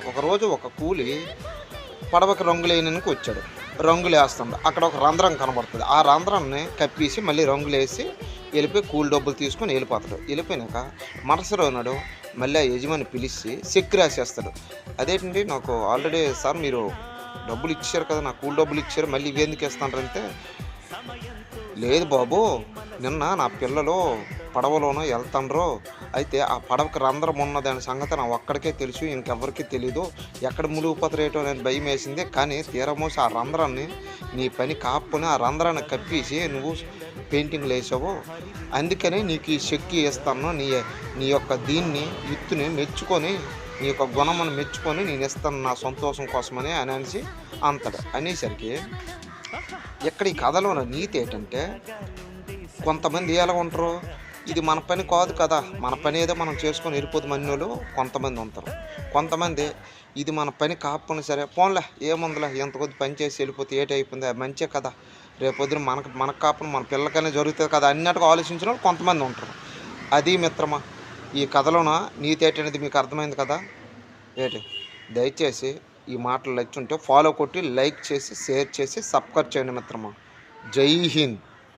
ఒకరోజు ఒక కూలి పడవకి రంగులేయడానికి వచ్చాడు. రంగులేస్తుండు. అక్కడ ఒక రంధ్రం కనబడుతది. ఆ రంధ్రాన్ని కప్పేసి మళ్ళీ రంగులేసి వెళ్ళిపోయి కూలి డబ్బులు తీసుకొని వెళ్ళిపోతాడు. వెళ్ళిపోయినాక మరుసటి రోజు నాడు మళ్ళీ ఆ యజమాని పిలిచి చెక్ రాసేస్తాడు. అదేంటండి నాకు ఆల్రెడీ సార్ మీరు డబ్బులు ఇచ్చారు కదా, నా కూలి డబ్బులు ఇచ్చారు, మళ్ళీ ఇవెందుకు ఇస్తాంటారంటే, లేదు బాబు, నిన్న నా పిల్లలు పడవలోనో వెళ్తాండ్రు. అయితే ఆ పడవకి రంధ్రం ఉన్నదాని సంగతి నా ఒక్కడికే తెలుసు, ఇంకెవ్వరికీ తెలీదు. ఎక్కడ మునిగిపోతారేటో అని భయం వేసింది. కానీ తీరమోసి ఆ రంధ్రాన్ని నీ పని కాపుకొని ఆ రంధ్రాన్ని కప్పేసి నువ్వు పెయింటింగ్లు వేసావు. అందుకని నీకు ఈ చెక్ ఇస్తాను. నీ నీ యొక్క దీన్ని యుత్తుని మెచ్చుకొని, నీ యొక్క గుణమును మెచ్చుకొని నేను ఇస్తాను నా సంతోషం కోసమని అని అనేసి అంటాడు. అనేసరికి ఇక్కడ ఈ కథలో ఉన్న నీతి ఏంటంటే, కొంతమంది ఎలా ఉంటారు, ఇది మన పని కాదు కదా, మన పని ఏదో మనం చేసుకొని వెళ్ళిపోదు మన్నోళ్ళు కొంతమంది ఉంటారు. కొంతమంది ఇది మన పని కాకపోయినా సరే పోన్లే ఏముందిలే, ఎంత కొద్ది పని చేసి వెళ్ళిపోతే ఏటైపోయింది, అది మంచే కదా, రేపొద్దున మనకు కాకుండా మన పిల్లకైనా జరుగుతుంది కదా అన్నట్టుగా ఆలోచించిన వాళ్ళు కొంతమంది ఉంటారు. అది మిత్రమా ఈ కథలోన నీతి ఏంటనేది మీకు అర్థమైంది కదా. ఏంటి దయచేసి ఈ మాటలు నచ్చుంటే ఫాలో కొట్టి లైక్ చేసి షేర్ చేసి సబ్స్క్రైబ్ చేయండి మిత్రమా. జై హింద్.